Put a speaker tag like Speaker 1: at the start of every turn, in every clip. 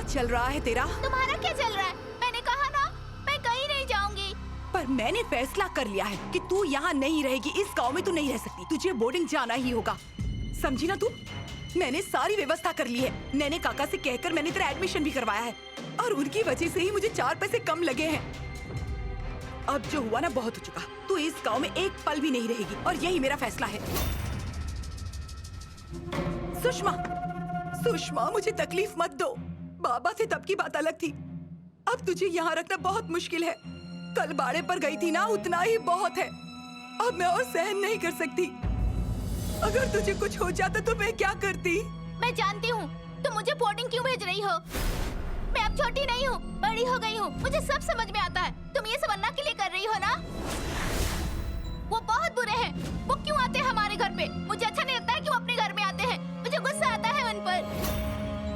Speaker 1: चल रहा है तेरा?
Speaker 2: तुम्हारा क्या चल रहा है? मैंने कहा ना मैं कहीं नहीं जाऊंगी।
Speaker 1: पर मैंने फैसला कर लिया है कि तू यहाँ नहीं रहेगी। इस गांव में तू नहीं रह सकती। तुझे बोर्डिंग जाना ही होगा, समझी ना तू? मैंने सारी व्यवस्था कर ली है। नैने काका से कहकर मैंने तेरा एडमिशन भी करवाया है और उनकी वजह से ही मुझे 4 पैसे कम लगे हैं। अब जो हुआ ना बहुत हो चुका। तू इस गांव में एक पल भी नहीं रहेगी और यही मेरा फैसला है। सुषमा, सुषमा मुझे तकलीफ मत दो। बाबा से तब की बात अलग थी, अब तुझे यहाँ रखना बहुत मुश्किल है। कल बाड़े पर गई थी ना, उतना ही बहुत है। अब मैं और सहन नहीं कर सकती। अगर तुझे कुछ हो जाता तो मैं क्या करती?
Speaker 2: मैं जानती हूँ तुम मुझे बोर्डिंग क्यों भेज रही हो। मैं अब छोटी नहीं हूँ, बड़ी हो गई हूँ। मुझे सब समझ में आता है। तुम ये सब अन्ना के लिए कर रही हो ना। वो बहुत बुरे हैं। वो क्यों आते हैं हमारे घर पे? मुझे अच्छा नहीं लगता है कि वो अपने घर में आते हैं। मुझे गुस्सा आता है उन पर।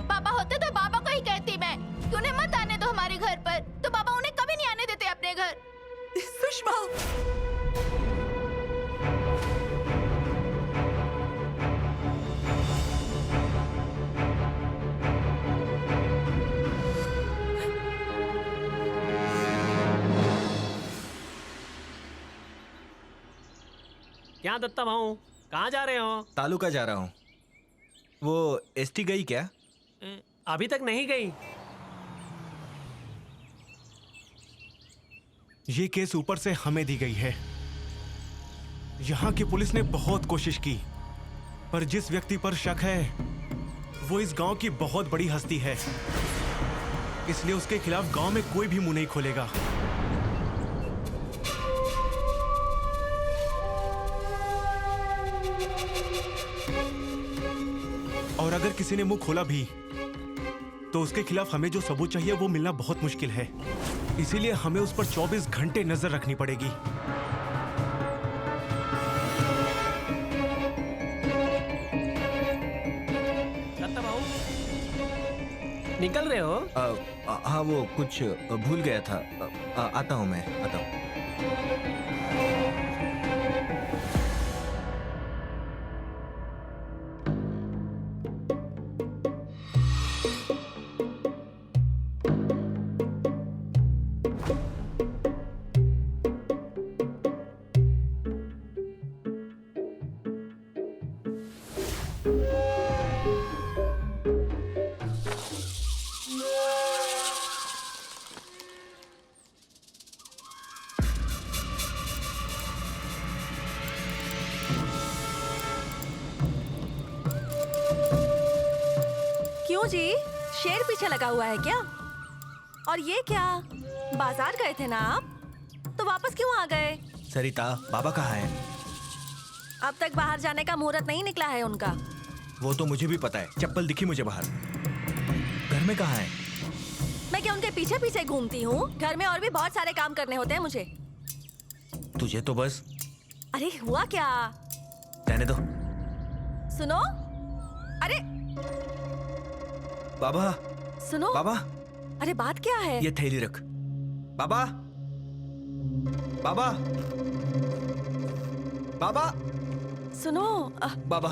Speaker 2: पापा होते तो बाबा को ही कहती मैं कि उन्हें मत आने दो हमारे घर पर, तो बाबा उन्हें कभी नहीं आने देते अपने घर।
Speaker 1: सुषमा,
Speaker 3: क्या दत्ता भाऊ, कहाँ जा रहे हो?
Speaker 4: तालुका जा रहा हूँ। वो एसटी गई क्या?
Speaker 3: अभी तक नहीं गई।
Speaker 5: ये केस ऊपर से हमें दी गई है। यहाँ की पुलिस ने बहुत कोशिश की, पर जिस व्यक्ति पर शक है वो इस गांव की बहुत बड़ी हस्ती है, इसलिए उसके खिलाफ गांव में कोई भी मुंह नहीं खोलेगा। और अगर किसी ने मुंह खोला भी तो उसके खिलाफ हमें जो सबूत चाहिए वो मिलना बहुत मुश्किल है। इसीलिए हमें उस पर 24 घंटे नजर रखनी पड़ेगी।
Speaker 3: दत्ता भाऊ, निकल रहे हो?
Speaker 4: हाँ, वो कुछ भूल गया था। आता हूँ, मैं आता हूँ।
Speaker 6: क्यों जी, शेर पीछे लगा हुआ है क्या? और ये क्या, बाजार गए थे ना आप, तो वापस क्यों आ गए?
Speaker 4: सरिता, बाबा कहाँ है?
Speaker 6: अब तक बाहर जाने का मुहूर्त नहीं निकला है उनका।
Speaker 4: वो तो मुझे भी पता है, चप्पल दिखी मुझे बाहर। घर में कहाँ है?
Speaker 6: मैं क्या उनके पीछे पीछे घूमती हूँ? घर में और भी बहुत सारे काम करने होते हैं मुझे।
Speaker 4: तुझे तो बस।
Speaker 6: अरे हुआ क्या?
Speaker 4: रहने दो।
Speaker 6: सुनो, अरे
Speaker 4: बाबा,
Speaker 6: सुनो
Speaker 4: बाबा,
Speaker 6: अरे बात क्या है?
Speaker 4: ये थैली रख। बाबा, बाबा, बाबा,
Speaker 6: सुनो
Speaker 4: बाबा,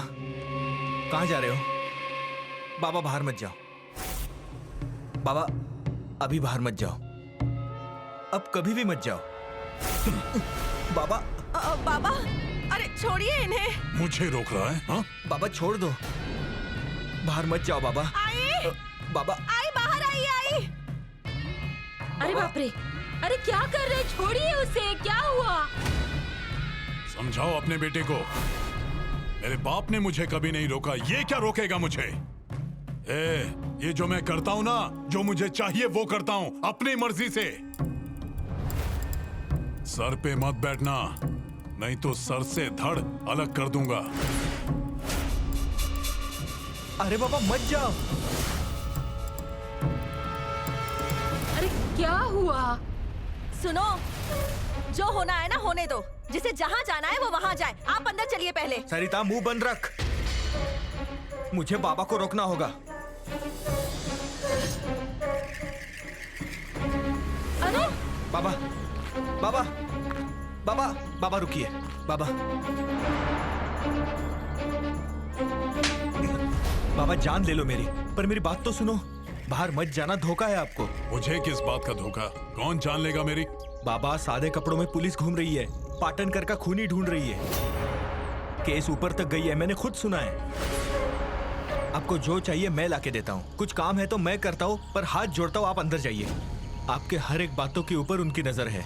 Speaker 4: कहाँ जा रहे हो? बाबा बाहर मत जाओ। बाबा, अभी बाहर मत जाओ। अब कभी भी मत जाओ। बाबा,
Speaker 6: बाबा, अरे छोड़िए इन्हें।
Speaker 7: मुझे रोक रहा है? हाँ?
Speaker 4: बाबा छोड़ दो, बाहर मत जाओ। बाबा,
Speaker 6: आई,
Speaker 4: बाबा,
Speaker 6: आई बाहर आई, आई।
Speaker 8: अरे बाप रे, अरे क्या कर रहे? छोड़िए उसे, क्या हुआ?
Speaker 7: समझाओ अपने बेटे को। मेरे बाप ने मुझे कभी नहीं रोका, ये क्या रोकेगा मुझे? ये जो मैं करता हूं ना, जो मुझे चाहिए वो करता हूं अपनी मर्जी से। सर पे मत बैठना, नहीं तो सर से धड़ अलग कर दूंगा।
Speaker 4: अरे बाबा मत जाओ।
Speaker 8: अरे क्या हुआ?
Speaker 6: सुनो, जो होना है ना होने दो। जिसे जहाँ जाना है वो वहाँ जाए। आप अंदर चलिए पहले।
Speaker 4: सरिता, मुंह बंद रख। मुझे बाबा को रोकना होगा।
Speaker 8: अरे
Speaker 4: बाबा, बाबा, बाबा, बाबा रुकिए। बाबा, बाबा जान ले लो मेरी, पर मेरी बात तो सुनो। बाहर मत जाना, धोखा है आपको।
Speaker 7: मुझे किस बात का धोखा? कौन जान लेगा मेरी?
Speaker 4: बाबा, सादे कपड़ों में पुलिस घूम रही है, पाटनकर का खूनी ढूंढ रही है। केस ऊपर तक गई है, मैंने खुद सुना है। आपको जो चाहिए मैं लाके देता हूँ। कुछ काम है तो मैं करता हूँ, पर हाथ जोड़ता हूँ, आप अंदर जाइए। आपके हर एक बातों के ऊपर उनकी नजर है।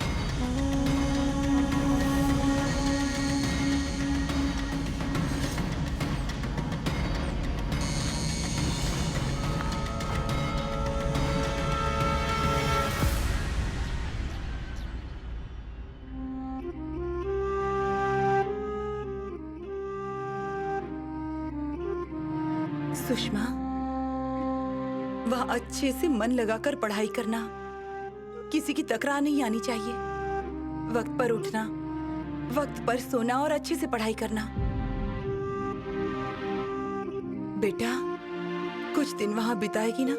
Speaker 1: सुषमा, वह अच्छे से मन लगाकर पढ़ाई करना, किसी की तकरार नहीं आनी चाहिए। वक्त पर उठना, वक्त पर सोना और अच्छे से पढ़ाई करना। बेटा, कुछ दिन वहां बिताएगी ना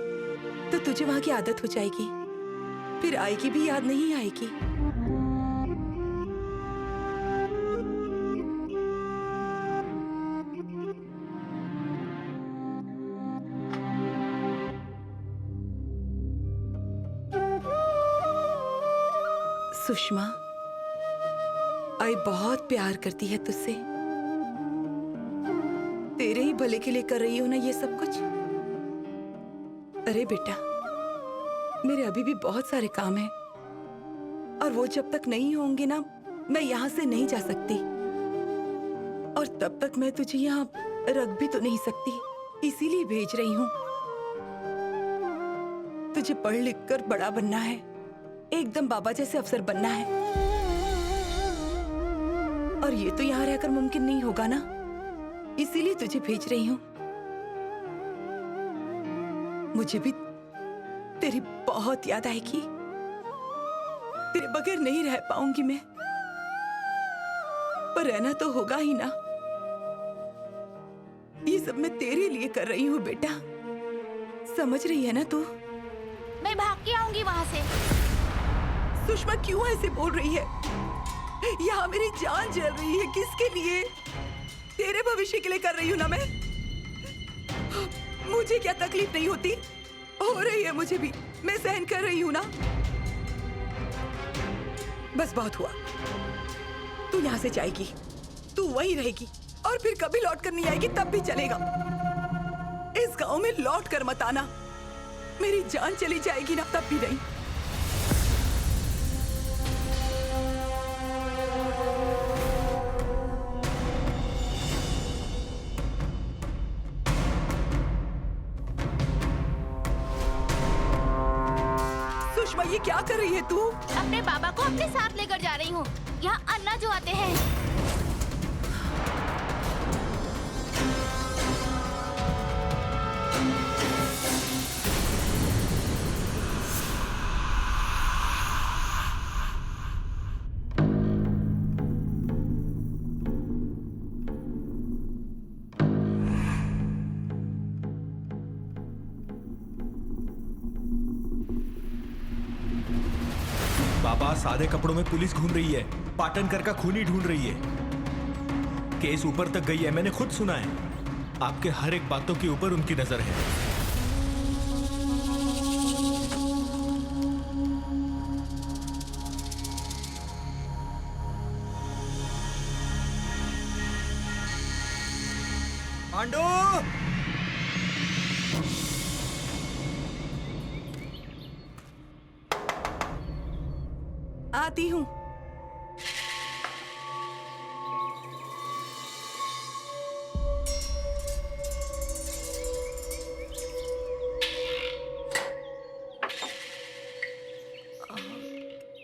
Speaker 1: तो तुझे वहां की आदत हो जाएगी, फिर आएगी भी याद नहीं आएगी। सुषमा, आई बहुत प्यार करती है तुझसे। तेरे ही भले के लिए कर रही हो ना ये सब कुछ। अरे बेटा, मेरे अभी भी बहुत सारे काम हैं और वो जब तक नहीं होंगे ना, मैं यहाँ से नहीं जा सकती। और तब तक मैं तुझे यहाँ रख भी तो नहीं सकती, इसीलिए भेज रही हूँ। तुझे पढ़ लिख कर बड़ा बनना है, एकदम बाबा जैसे अफसर बनना है। और ये तो यहाँ रहकर मुमकिन नहीं होगा ना, इसीलिए तुझे भेज रही हूँ। मुझे भी तेरी बहुत याद आएगी, तेरे बगैर नहीं रह पाऊंगी मैं, पर रहना तो होगा ही ना। ये सब मैं तेरे लिए कर रही हूँ बेटा, समझ रही है ना तू?
Speaker 2: मैं भाग के आऊंगी वहाँ से।
Speaker 1: सुषमा, क्यों ऐसे बोल रही है? यहाँ मेरी जान जल रही है। किसके लिए? तेरे भविष्य के लिए कर रही हूँ ना मैं। मुझे क्या तकलीफ नहीं होती? हो रही है मुझे भी, मैं सहन कर रही हूँ ना। बस बहुत हुआ, तू यहाँ से जाएगी, तू वहीं रहेगी और फिर कभी लौट कर नहीं आएगी तब भी चलेगा। इस गांव में लौट कर मत आना, मेरी जान चली जाएगी ना तब भी नहीं। सुषमा, ये क्या कर रही है तू?
Speaker 2: अपने बाबा को अपने साथ लेकर जा रही हूँ। यहाँ अन्ना जो आते हैं।
Speaker 4: बाबा, सादे कपड़ों में पुलिस घूम रही है, पाटनकर का खूनी ढूंढ रही है। केस ऊपर तक गई है, मैंने खुद सुना है। आपके हर एक बातों के ऊपर उनकी नजर है। पांडु!
Speaker 1: आती हूँ।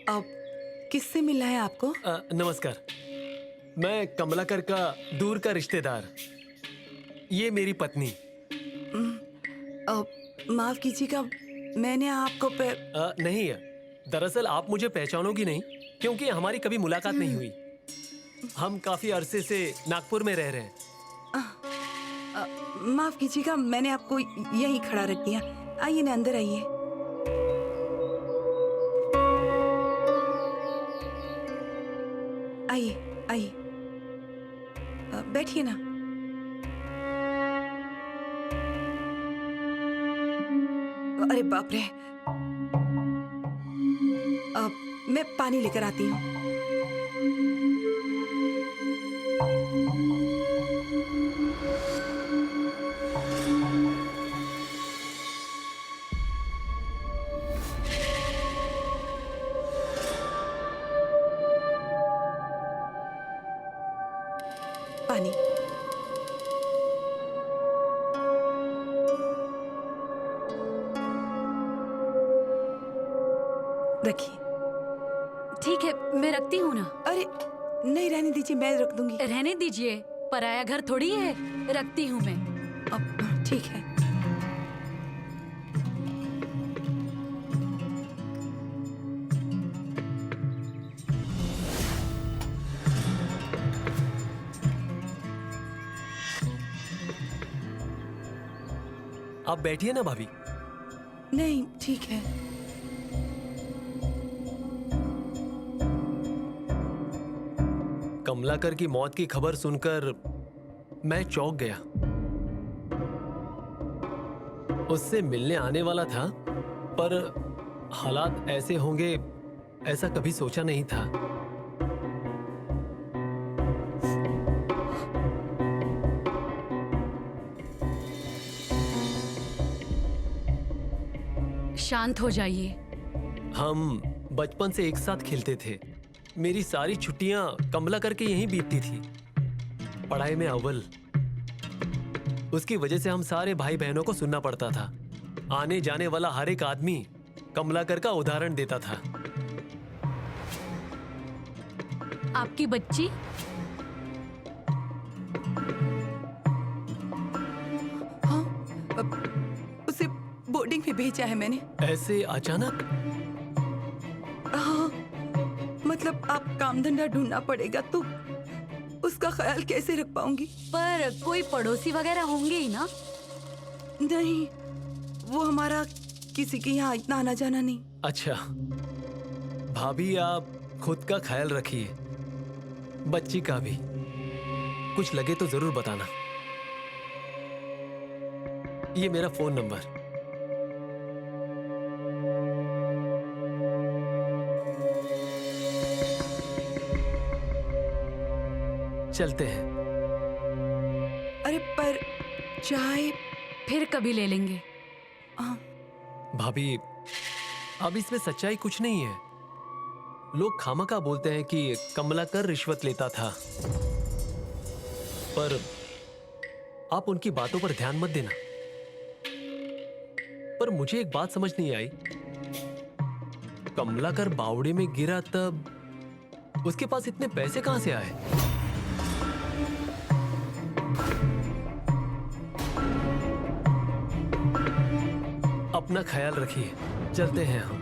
Speaker 1: अब किससे मिलना है आपको?
Speaker 3: नमस्कार, मैं कमलाकर का दूर का रिश्तेदार। ये मेरी पत्नी।
Speaker 1: माफ कीजिएगा, मैंने आपको
Speaker 3: नहीं है, दरअसल आप मुझे पहचानोगी नहीं क्योंकि हमारी कभी मुलाकात नहीं हुई। हम काफी अरसे से नागपुर में रह रहे हैं।
Speaker 1: माफ कीजिएगा, मैंने आपको यहीं खड़ा रख दिया। आइए ना, अंदर आइए। आइए आइए, बैठिए ना। अरे बाप रे। अब मैं पानी लेकर आती हूँ। पानी। रखिए।
Speaker 8: ठीक है, मैं रखती हूँ ना।
Speaker 1: अरे नहीं, रहने दीजिए, मैं रख दूंगी।
Speaker 8: रहने दीजिए, पराया घर थोड़ी है, रखती हूँ मैं।
Speaker 1: अब ठीक है।
Speaker 3: आप बैठिए ना भाभी।
Speaker 1: नहीं, ठीक है।
Speaker 3: कमलाकर की मौत की खबर सुनकर मैं चौंक गया। उससे मिलने आने वाला था, पर हालात ऐसे होंगे ऐसा कभी सोचा नहीं था।
Speaker 8: शांत हो जाइए।
Speaker 3: हम बचपन से एक साथ खेलते थे। मेरी सारी छुट्टियां कमला करके यहीं बीतती थी। पढ़ाई में अव्वल। उसकी वजह से हम सारे भाई बहनों को सुनना पड़ता था। आने जाने वाला हर एक आदमी कमलाकर का उदाहरण देता था।
Speaker 8: आपकी बच्ची?
Speaker 1: हाँ, उसे बोर्डिंग में भेजा है मैंने।
Speaker 3: ऐसे अचानक?
Speaker 1: हाँ, मतलब आप काम धंधा ढूंढना पड़ेगा तो उसका ख्याल कैसे रख पाऊंगी?
Speaker 8: पर कोई पड़ोसी वगैरह होंगे ही ना?
Speaker 1: नहीं, वो हमारा किसी के यहाँ इतना आना जाना नहीं।
Speaker 3: अच्छा भाभी, आप खुद का ख्याल रखिए, बच्ची का भी। कुछ लगे तो जरूर बताना। ये मेरा फोन नंबर। चलते हैं।
Speaker 1: अरे पर चाय
Speaker 8: फिर कभी ले लेंगे।
Speaker 3: भाभी, अब इसमें सच्चाई कुछ नहीं है। लोग खामखा बोलते हैं कि कमलाकर रिश्वत लेता था, पर आप उनकी बातों पर ध्यान मत देना। पर मुझे एक बात समझ नहीं आई। कमलाकर बावड़े में गिरा तब उसके पास इतने पैसे कहां से आए? अपना ख्याल रखिए, चलते हैं हम।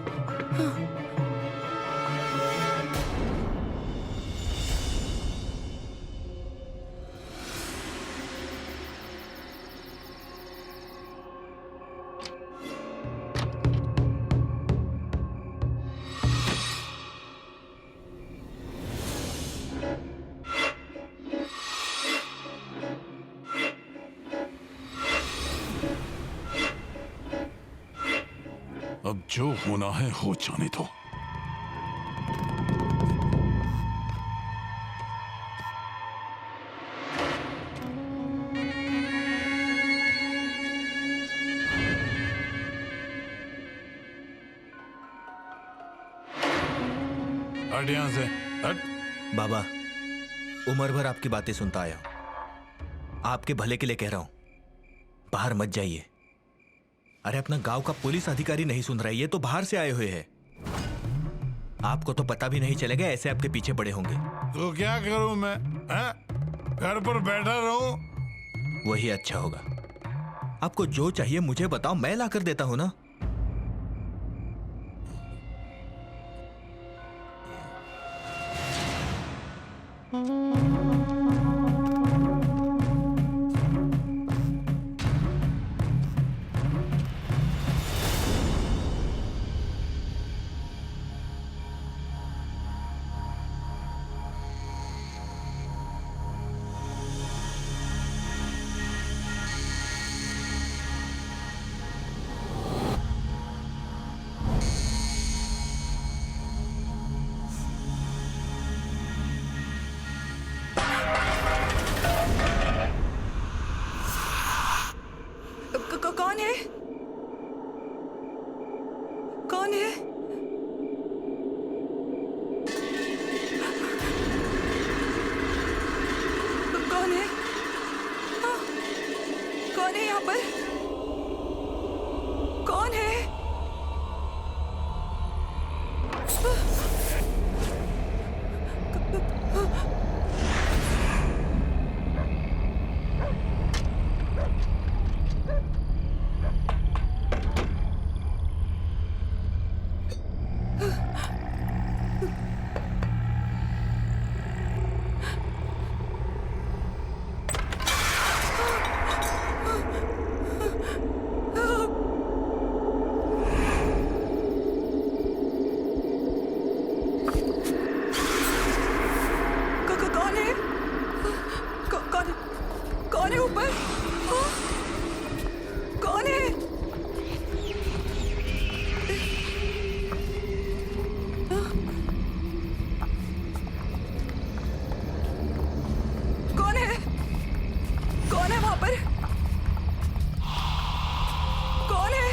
Speaker 7: अब जो होना है हो जाने दो। हट यहां से, हट।
Speaker 4: बाबा, उम्र भर आपकी बातें सुनता आया हूं। आपके भले के लिए कह रहा हूं, बाहर मत जाइए। अरे अपना गांव का पुलिस अधिकारी नहीं सुन रहा है, ये तो बाहर से आए हुए हैं। आपको तो पता भी नहीं चलेगा, ऐसे आपके पीछे पड़े होंगे।
Speaker 7: तो क्या करूं मैं? घर पर बैठा रहूं?
Speaker 4: वही अच्छा होगा। आपको जो चाहिए मुझे बताओ, मैं ला कर देता हूं ना।
Speaker 1: कौन है? कौन कौन है ऊपर? हाँ? कौन है? कौन है? कौन है वहां पर? कौन है?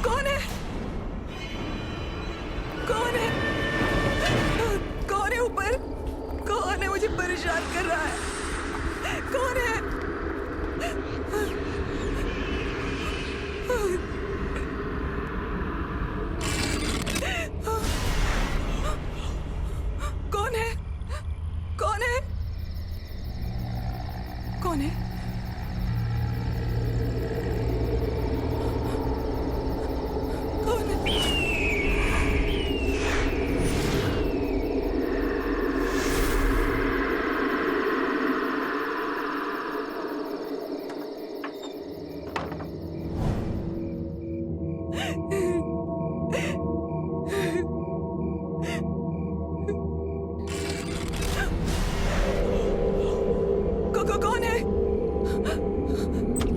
Speaker 1: कौन है? कौन है? कौन है ऊपर? कौन है? मुझे परेशान कर रहा है। कौन है? कौन है? कौन है? कौन है? कौन है?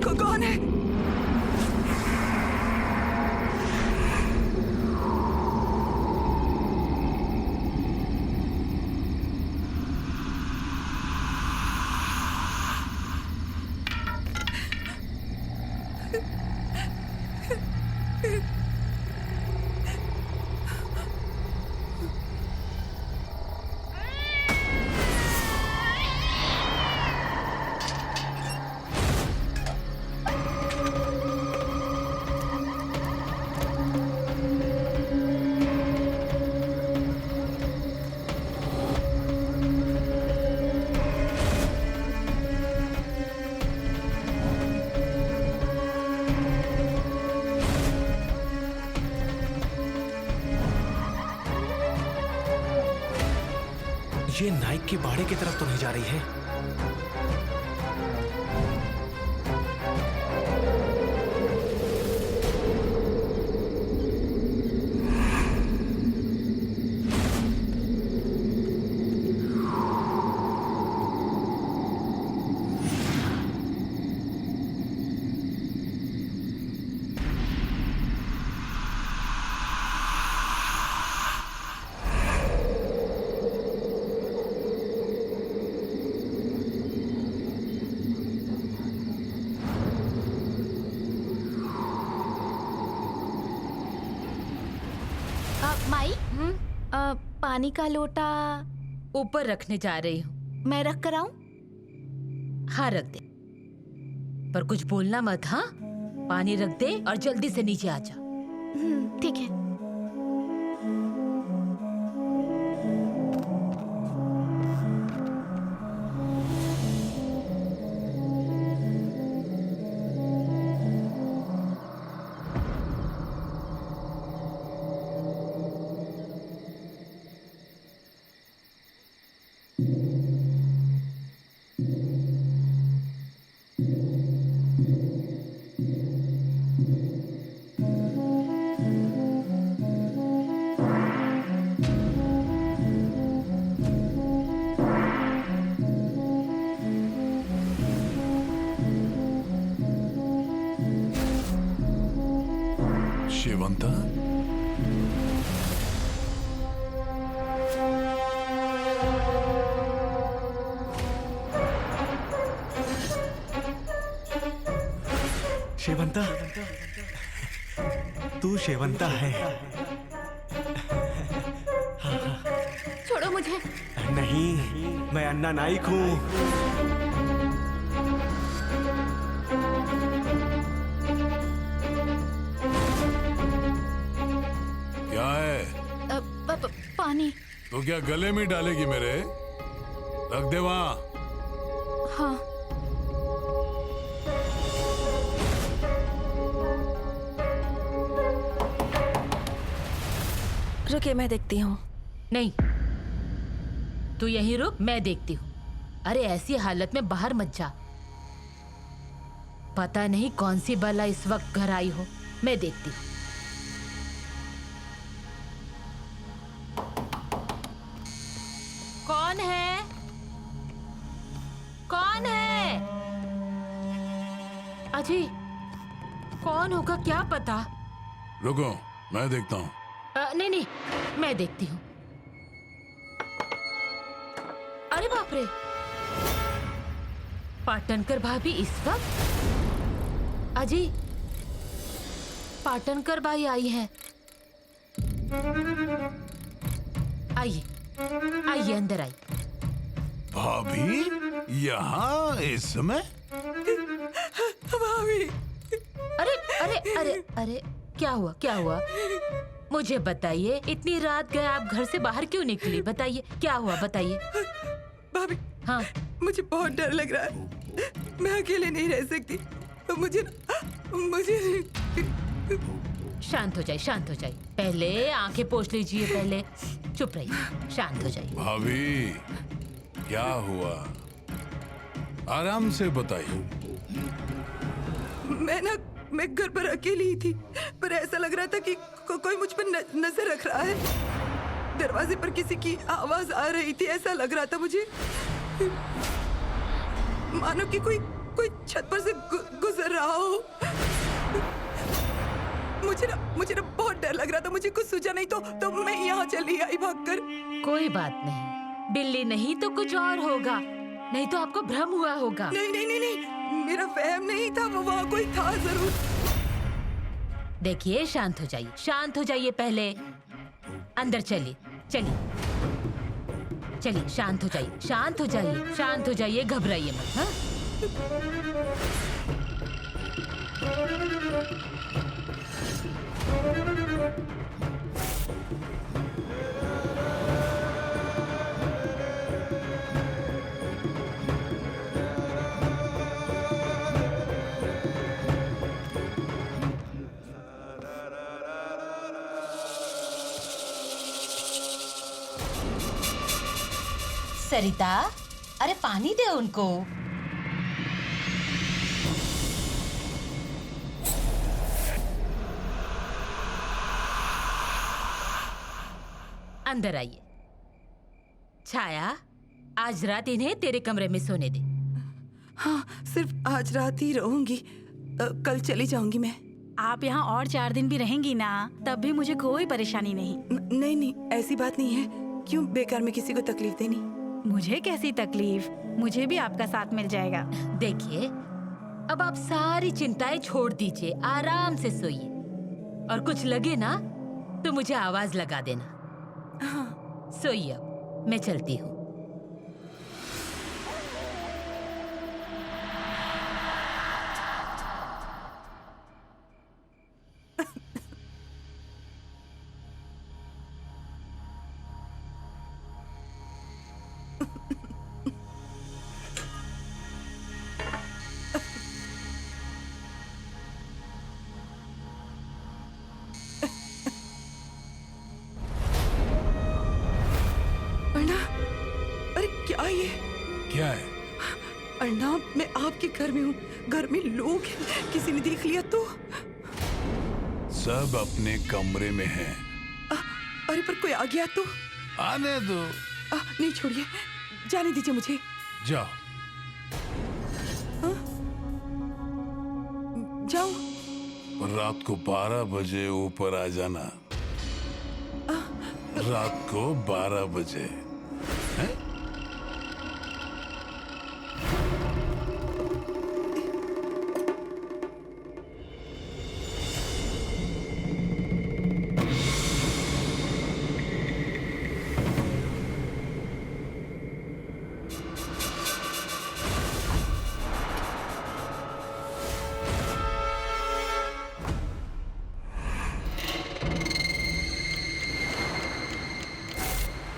Speaker 1: कौन है? कौन है?
Speaker 5: ये नाइक के बाड़े की तरफ तो नहीं जा रही है।
Speaker 2: माई पानी का लोटा
Speaker 8: ऊपर रखने जा रही हूँ।
Speaker 2: मैं रख कर आऊं?
Speaker 8: हाँ रख दे, पर कुछ बोलना मत। हाँ, पानी रख दे और जल्दी से नीचे आ जा।
Speaker 2: ठीक है।
Speaker 7: शिवंता,
Speaker 5: शेवंता, तू शेवंता है।
Speaker 2: छोड़ो मुझे।
Speaker 5: नहीं, मैं अन्ना नाइक हूँ।
Speaker 7: क्या है?
Speaker 2: पानी।
Speaker 7: तो क्या गले में डालेगी मेरे? रख दे वहां।
Speaker 2: हाँ।
Speaker 6: रुकिए, मैं देखती हूँ।
Speaker 8: नहीं, तू यहीं रुक, मैं देखती हूँ। अरे ऐसी हालत में बाहर मत जा। पता नहीं कौन सी बला इस वक्त घर आई हो। मैं देखती हूँ। कौन है? कौन है? अजी, कौन होगा क्या पता।
Speaker 7: रुको, मैं देखता हूँ।
Speaker 8: नहीं नहीं, मैं देखती हूँ। अरे बाप रे, पाटनकर भाभी इस वक्त? अजी, पाटनकर भाई आई हैं। आइए आइए, अंदर आइए।
Speaker 7: भाभी यहाँ इस समय?
Speaker 1: भाभी,
Speaker 8: अरे अरे अरे अरे, क्या हुआ क्या हुआ? मुझे बताइए, इतनी रात गए आप घर से बाहर क्यों निकली? बताइए क्या हुआ, बताइए।
Speaker 1: भाभी,
Speaker 8: हाँ,
Speaker 1: मुझे बहुत डर लग रहा है। मैं अकेले नहीं रह सकती। मुझे
Speaker 8: शांत हो जाइए, शांत हो जाइए। पहले आंखें पोंछ लीजिए, पहले चुप रहिए, शांत हो जाइए।
Speaker 7: भाभी क्या हुआ? आराम से बताइए।
Speaker 1: मैं घर पर अकेली ही थी, पर ऐसा लग रहा था कि कोई मुझ पर नजर रख रहा है। दरवाजे पर किसी की आवाज आ रही थी। ऐसा लग रहा था मुझे मानो कि कोई छत पर से गुजर रहा हो। मुझे ना बहुत डर लग रहा था। मुझे कुछ सूझा नहीं तो मैं यहाँ चली आई भागकर।
Speaker 8: कोई बात नहीं, बिल्ली नहीं तो कुछ और होगा, नहीं तो आपको भ्रम हुआ होगा।
Speaker 1: नहीं नहीं नहीं नहीं, मेरा वहम नहीं था। वो वहाँ कोई था जरूर।
Speaker 8: देखिए, शांत हो जाइए, शांत हो जाइए। पहले अंदर चलिए, चलिए चलिए, शांत हो जाइए, शांत हो जाइए, शांत हो जाइए, घबराइए मत। हाँ, सरिता, अरे पानी दे उनको। अंदर आइए। छाया, आज रात इन्हें तेरे कमरे में सोने दे।
Speaker 1: हाँ, सिर्फ आज रात ही रहूंगी। कल चली जाऊंगी मैं।
Speaker 9: आप यहाँ और 4 दिन भी रहेंगी ना, तब भी मुझे कोई परेशानी नहीं।
Speaker 1: नहीं नहीं, ऐसी बात नहीं है। क्यों बेकार में किसी को तकलीफ देनी?
Speaker 9: मुझे कैसी तकलीफ, मुझे भी आपका साथ मिल जाएगा।
Speaker 8: देखिए, अब आप सारी चिंताएं छोड़ दीजिए, आराम से सोइए, और कुछ लगे ना तो मुझे आवाज लगा देना।
Speaker 1: हाँ।
Speaker 8: सोइए, अब मैं चलती हूँ।
Speaker 7: क्या है?
Speaker 1: अन्ना, मैं आपके घर में हूँ। घर में लोग हैं। किसी ने देख लिया तो?
Speaker 7: सब अपने कमरे में हैं।
Speaker 1: अरे पर कोई आ गया तो?
Speaker 7: आने दो।
Speaker 1: नहीं, छोड़िए, जाने दीजिए मुझे।
Speaker 7: जाओ।
Speaker 1: जाओ?
Speaker 7: रात को 12 बजे ऊपर आ जाना। रात को 12 बजे। हैं?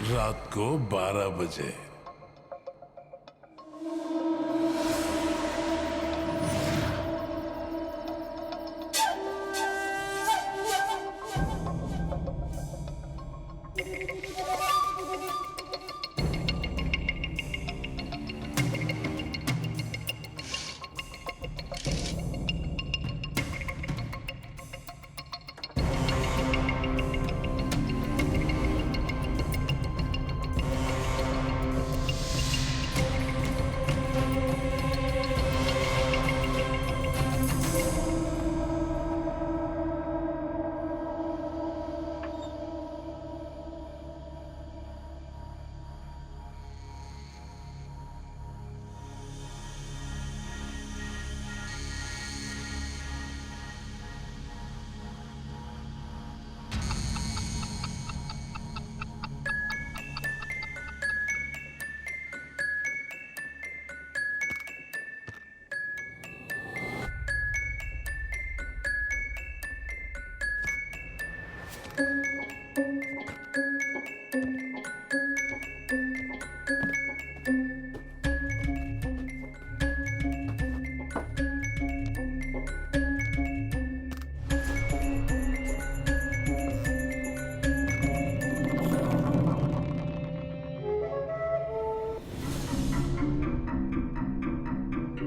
Speaker 7: रात को 12 बजे।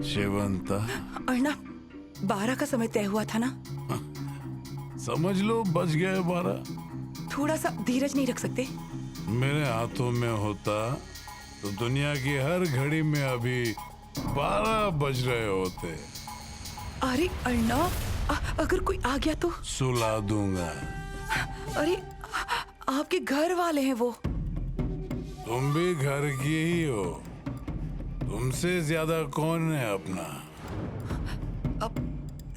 Speaker 7: शेवंता,
Speaker 1: अर्णव, 12 का समय तय हुआ था ना?
Speaker 7: समझ लो बच गए 12।
Speaker 1: थोड़ा सा धीरज नहीं रख सकते?
Speaker 7: मेरे हाथों में होता तो दुनिया की हर घड़ी में अभी 12 बज रहे होते।
Speaker 1: अरे अर्णव, अगर कोई आ गया तो?
Speaker 7: सुला दूंगा।
Speaker 1: अरे आपके घर वाले हैं वो।
Speaker 7: तुम भी घर की ही हो। तुमसे ज्यादा कौन है अपना?
Speaker 1: अब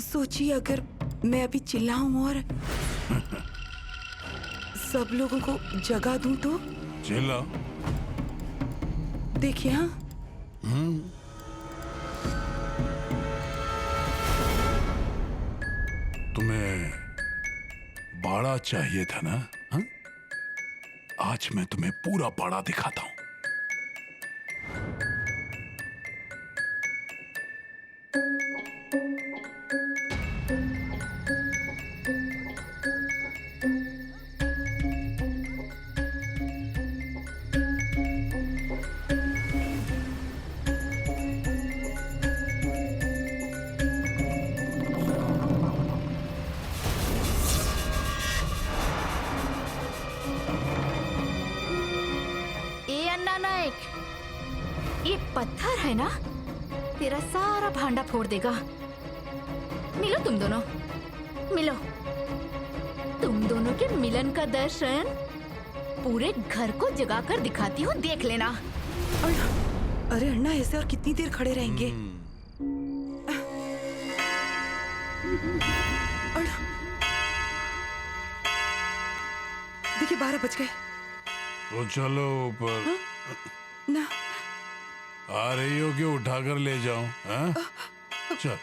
Speaker 1: सोचिए, अगर मैं अभी चिल्लाऊं और सब लोगों को जगा दूं तो?
Speaker 7: चिल्ला।
Speaker 1: देखिए। हाँ,
Speaker 7: तुम्हें बाड़ा चाहिए था ना? हा? आज मैं तुम्हें पूरा बाड़ा दिखाता हूं।
Speaker 2: ये पत्थर है ना, तेरा सारा भांडा फोड़ देगा। मिलो तुम दोनों, मिलो। तुम दोनों के मिलन का दर्शन पूरे घर को जगाकर दिखाती हूँ, देख लेना।
Speaker 1: अरे अन्ना, ऐसे और कितनी देर खड़े रहेंगे? देखिए 12 बज गए।
Speaker 7: तो चलो ऊपर।
Speaker 1: ना,
Speaker 7: आ रही हो कि उठाकर ले जाऊं? हाँ? चल।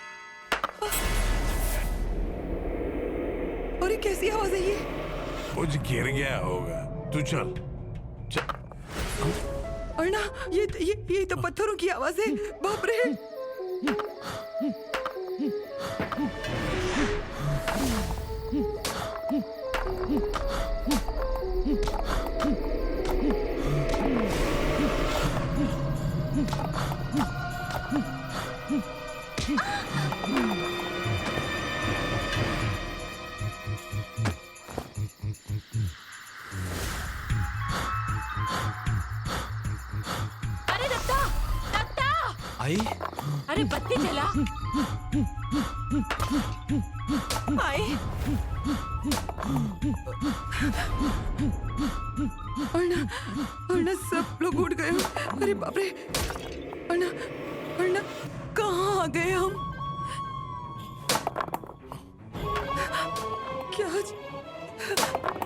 Speaker 1: अरे कैसी आवाज है ये?
Speaker 7: कुछ गिर गया होगा। तू चल चल।
Speaker 1: अर्णा, ये तो पत्थरों की आवाज है। बाप रे।
Speaker 8: अरे दत्ता, दत्ता!
Speaker 4: आई?
Speaker 8: अरे बत्ती जला।
Speaker 6: आई
Speaker 1: अर्णा, अर्णा सब लोग उठ गए। अरे बाप रे, अर्णा, अर्णा कहाँ आ गए हम?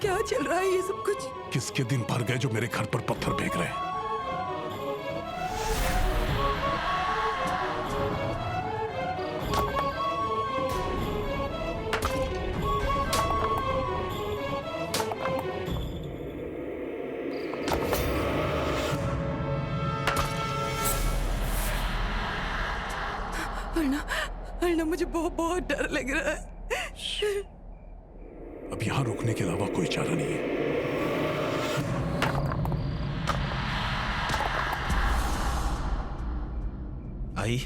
Speaker 1: क्या चल रहा है ये सब कुछ?
Speaker 7: किसके दिन भर गए जो मेरे घर पर पत्थर फेंक रहे हैं?
Speaker 1: अर्णा, अर्णा मुझे बहुत बहुत डर लग रहा है।
Speaker 7: अब यहां रुकने के अलावा कोई चारा नहीं है।
Speaker 4: आई,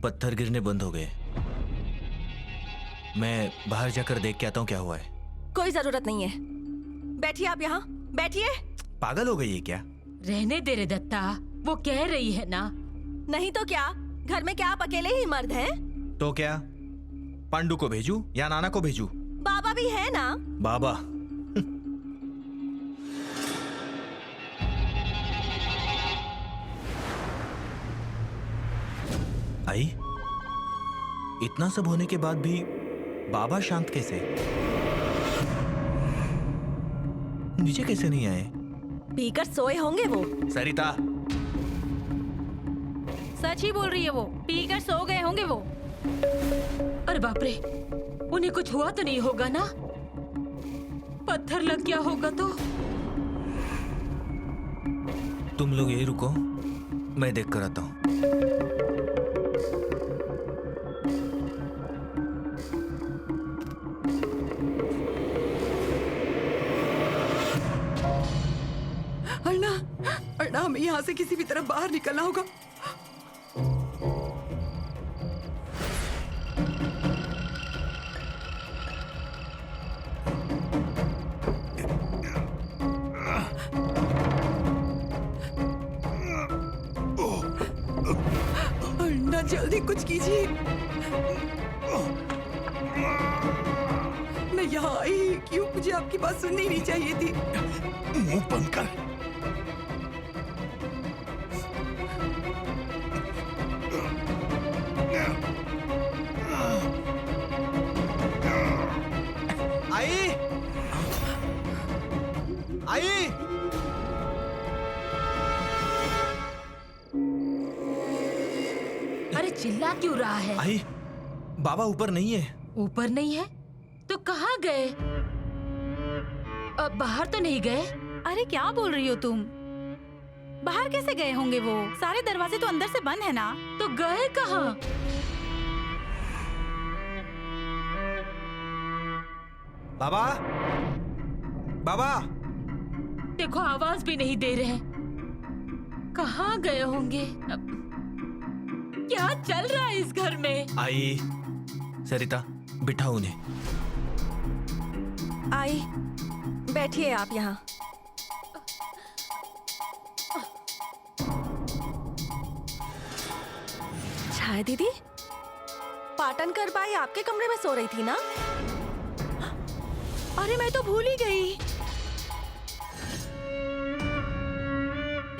Speaker 4: पत्थर गिरने बंद हो गए। मैं बाहर जाकर देख के आता हूँ क्या हुआ है।
Speaker 6: कोई जरूरत नहीं है, बैठिए आप यहाँ बैठिए।
Speaker 4: पागल हो गई है क्या?
Speaker 8: रहने दे रे दत्ता, वो कह रही है ना।
Speaker 6: नहीं तो क्या, घर में क्या आप अकेले ही मर्द हैं?
Speaker 4: तो क्या पांडु को भेजूं या नाना को भेजूं?
Speaker 6: बाबा भी है ना।
Speaker 4: बाबा आई, इतना सब होने के बाद भी बाबा शांत कैसे? नीचे कैसे नहीं आए?
Speaker 6: पीकर सोए होंगे वो।
Speaker 4: सरिता,
Speaker 9: सच ही बोल रही है वो, पीकर सो गए होंगे वो।
Speaker 8: अरे बाप रे, उन्हें कुछ हुआ तो नहीं होगा ना? पत्थर लग गया होगा तो?
Speaker 4: तुम लोग यही रुको, मैं देख कर आता हूं।
Speaker 1: अर्णा, अर्णा हमें यहाँ से किसी भी तरफ बाहर निकलना होगा। अर्णा जल्दी कुछ कीजिए। मैं यहाँ आई क्यों? मुझे आपकी बात सुननी नहीं चाहिए थी।
Speaker 7: मुंह बंद कर।
Speaker 4: आई, आई,
Speaker 8: अरे चिल्ला क्यों रहा है?
Speaker 4: आई, बाबा ऊपर नहीं है।
Speaker 8: ऊपर नहीं है तो कहाँ गए? अब बाहर तो नहीं गए?
Speaker 9: अरे क्या बोल रही हो तुम? बाहर कैसे गए होंगे वो? सारे दरवाजे तो अंदर से बंद है ना।
Speaker 8: तो गए कहाँ?
Speaker 4: बाबा, बाबा,
Speaker 8: देखो आवाज भी नहीं दे रहे हैं। कहाँ गए होंगे? अब क्या चल रहा है इस घर में?
Speaker 4: आई, सरिता बिठा उन्हें।
Speaker 6: आई, बैठिए आप यहाँ। छाया दीदी, पाटनकर बाई आपके कमरे में सो रही थी ना?
Speaker 9: अरे मैं तो भूल ही गई।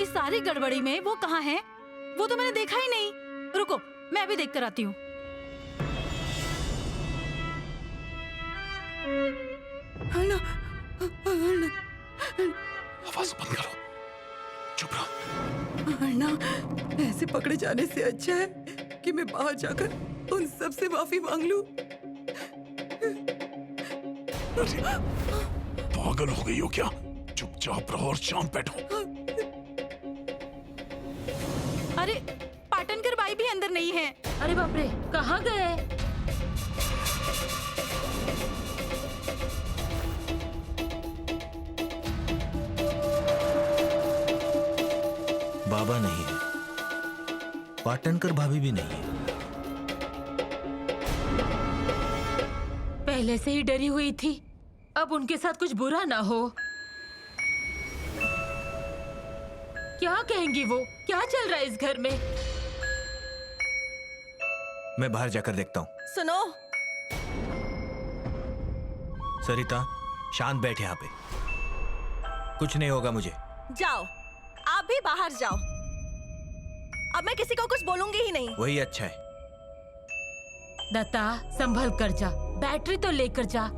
Speaker 9: इस सारी गड़बड़ी में वो कहाँ है? वो तो मैंने देखा ही नहीं। रुको, मैं अभी देख कर आती हूँ।
Speaker 1: अर्णा, अर्णा,
Speaker 7: आवाज बंद करो, चुप रहो।
Speaker 1: अर्णा, ऐसे पकड़े जाने से अच्छा है कि मैं बाहर जाकर उन सब से माफी मांग लूं।
Speaker 7: अरे, पागल हो गई हो क्या? चुपचाप रहो और शांत बैठो।
Speaker 9: अरे पाटनकर बाई भी अंदर नहीं है।
Speaker 8: अरे बाप रे, कहाँ गए?
Speaker 4: बाबा नहीं है, पाटनकर भाभी भी नहीं है।
Speaker 8: पहले से ही डरी हुई थी, अब उनके साथ कुछ बुरा ना हो। क्या कहेंगी वो? क्या चल रहा है इस घर में?
Speaker 4: मैं बाहर जाकर देखता हूँ।
Speaker 6: सुनो,
Speaker 4: सरिता शांत बैठ यहाँ पे, कुछ नहीं होगा मुझे।
Speaker 6: जाओ, आप भी बाहर जाओ। अब मैं किसी को कुछ बोलूंगी ही नहीं।
Speaker 4: वही अच्छा है।
Speaker 8: दत्ता संभल कर जा, बैटरी तो लेकर जा।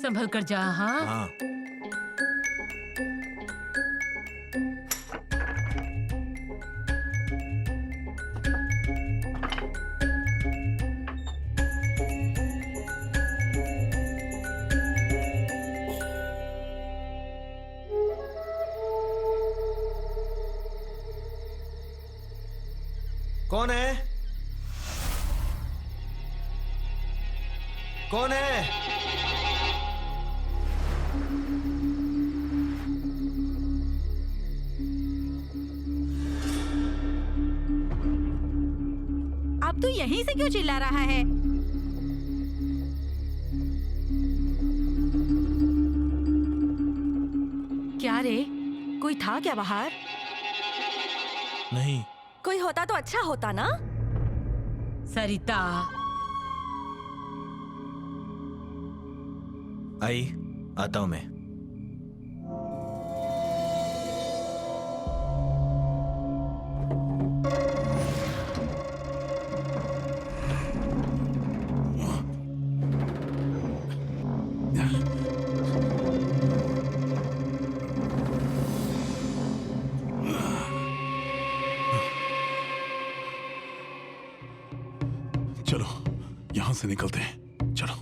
Speaker 8: संभल कर जा। हाँ
Speaker 4: हाँ। कौन है? कौन है?
Speaker 9: अब तू यहीं से क्यों चिल्ला रहा है? क्या रे, कोई था क्या बाहर?
Speaker 4: नहीं।
Speaker 6: कोई होता तो अच्छा होता ना।
Speaker 8: सरिता,
Speaker 4: आई, आता हूं मैं।
Speaker 7: चलो यहां से निकलते हैं, चलो।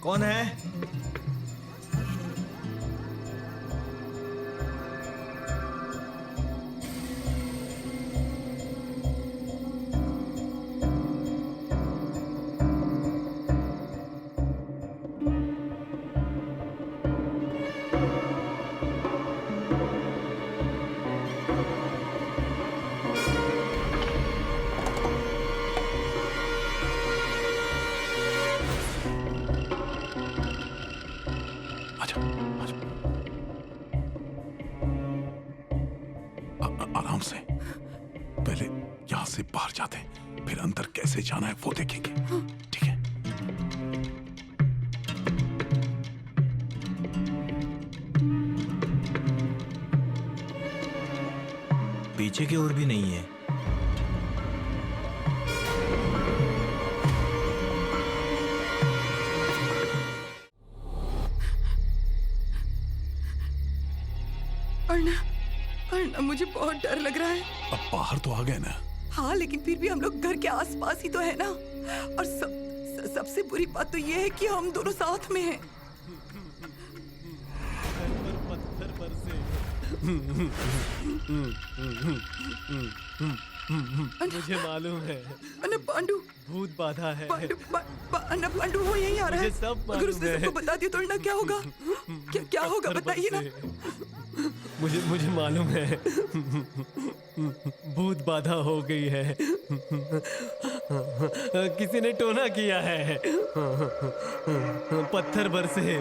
Speaker 4: कौन है?
Speaker 7: आराम से, पहले यहाँ से बाहर जाते हैं, फिर अंदर कैसे जाना है वो देखेंगे। ठीक है?
Speaker 4: पीछे की ओर भी नहीं है।
Speaker 1: अर्णा, मुझे बहुत डर लग रहा है।
Speaker 7: अब बाहर तो आ गए ना।
Speaker 1: हाँ, लेकिन फिर भी हम लोग घर के आसपास ही तो है ना। और सबसे बुरी बात तो ये है कि हम दोनों साथ में हैं।
Speaker 3: मुझे मालूम है।
Speaker 1: अन्ना पांडु,
Speaker 3: भूत बाधा है।
Speaker 1: अन्ना पांडु वो यहीं आ रहा है।
Speaker 3: मुझे सब
Speaker 1: अगर उसने
Speaker 3: मालूम है।
Speaker 1: सबको बता दिया तो अन्ना क्या होगा? क्या होगा बताइए ना।
Speaker 3: मुझे मालूम है। भूत बाधा हो गई है। किसी ने टोना किया है। पत्थर बरसे।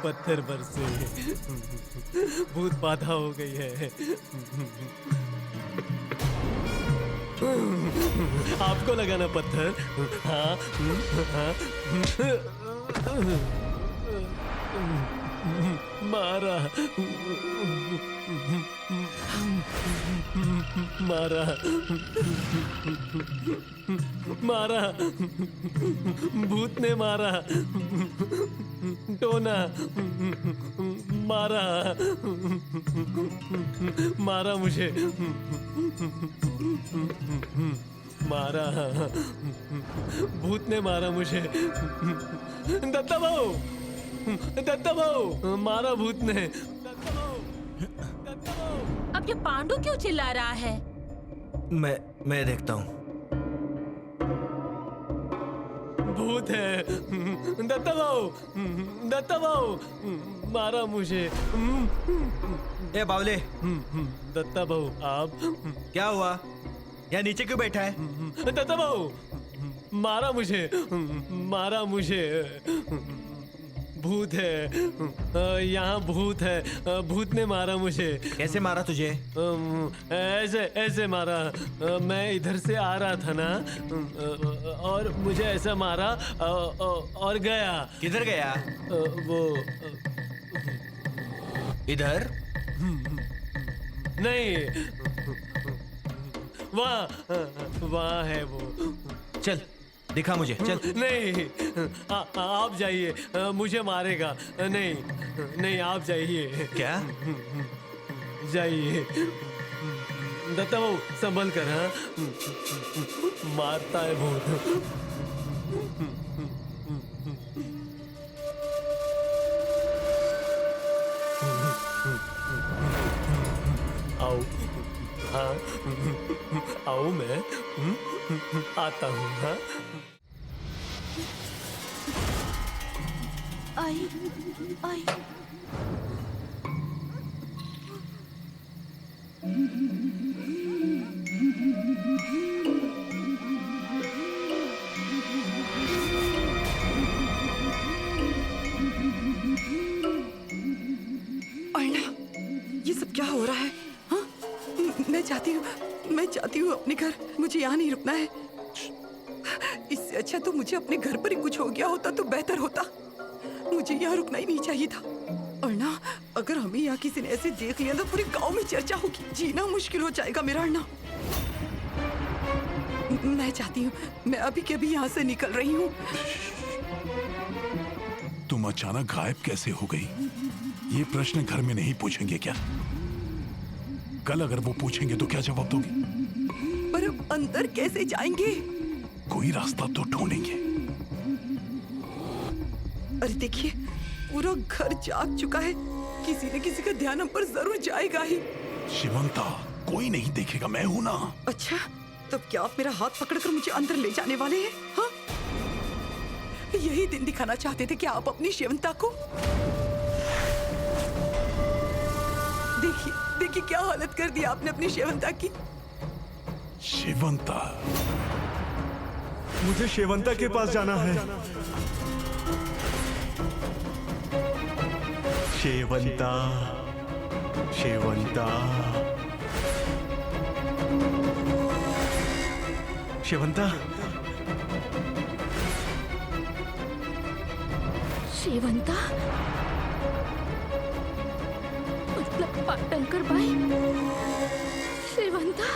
Speaker 3: पत्थर बरसे। भूत बाधा हो गई है। आपको लगा ना पत्थर? हाँ, हाँ। मारा मारा मारा भूत ने मारा टोना मारा मारा मुझे मारा भूत ने मारा मुझे दत्ता भाऊ मारा भूत ने दत्ता भाऊ
Speaker 8: अब ये पांडु क्यों चिल्ला रहा है?
Speaker 4: मैं देखता हूँ।
Speaker 3: भूत है दत्ता भाऊ मारा मुझे।
Speaker 4: ए बावले,
Speaker 3: दत्ता भाऊ आप
Speaker 4: क्या हुआ? यहाँ नीचे क्यों बैठा है?
Speaker 3: दत्ता भाऊ मारा मुझे भूत है यहाँ भूत है भूत ने मारा मुझे।
Speaker 4: कैसे मारा तुझे?
Speaker 3: ऐसे मारा मैं इधर से आ रहा था ना और मुझे ऐसा मारा और गया।
Speaker 4: किधर गया?
Speaker 3: वो
Speaker 4: इधर
Speaker 3: नहीं वहाँ है वो।
Speaker 4: चल दिखा मुझे, चल।
Speaker 3: नहीं आप जाइए मुझे मारेगा। नहीं आप जाइए।
Speaker 4: क्या?
Speaker 3: जाइए दत्ता बाबू संभल कर। हाँ मारता है भूत। आओ हाँ आओ मैं आता हूँ। हाँ
Speaker 1: आई अर्णा, ये सब क्या हो रहा है? हाँ? मैं चाहती हूँ अपने घर। मुझे यहाँ नहीं रुकना है। इससे अच्छा तो मुझे अपने घर पर ही कुछ हो गया होता तो बेहतर होता। मुझे यहाँ रुकना ही नहीं चाहिए था। अर्णा, अगर हमें यहाँ किसी ने ऐसे देख लिया तो पूरे गांव में चर्चा होगी। जीना मुश्किल हो जाएगा मेरा। अर्णा, मैं चाहती हूँ मैं अभी के अभी यहाँ से निकल रही हूँ।
Speaker 7: तुम अचानक गायब कैसे हो गई? ये प्रश्न घर में नहीं पूछेंगे क्या? कल अगर वो पूछेंगे तो क्या जवाब दोगी?
Speaker 1: पर अब अंदर कैसे जाएंगे?
Speaker 7: कोई रास्ता तो ढूंढेंगे।
Speaker 1: अरे देखिए, पूरा घर जाग चुका है। किसी न किसी का ध्यान हम पर जरूर जाएगा ही।
Speaker 7: शिवंता, कोई नहीं देखेगा, मैं हूं ना।
Speaker 1: अच्छा, तब क्या आप मेरा हाथ पकड़कर मुझे अंदर ले जाने वाले हैं? हाँ? यही दिन दिखाना चाहते थे क्या आप अपनी शिवंता को? देखिए क्या हालत कर दी आपने अपनी शेवंता की।
Speaker 7: शेवंता,
Speaker 5: मुझे शेवंता के पास जाना है। शेवंता, शेवंता, शेवंता,
Speaker 2: शेवंता मतलब पाटणकर बाई। शेवंता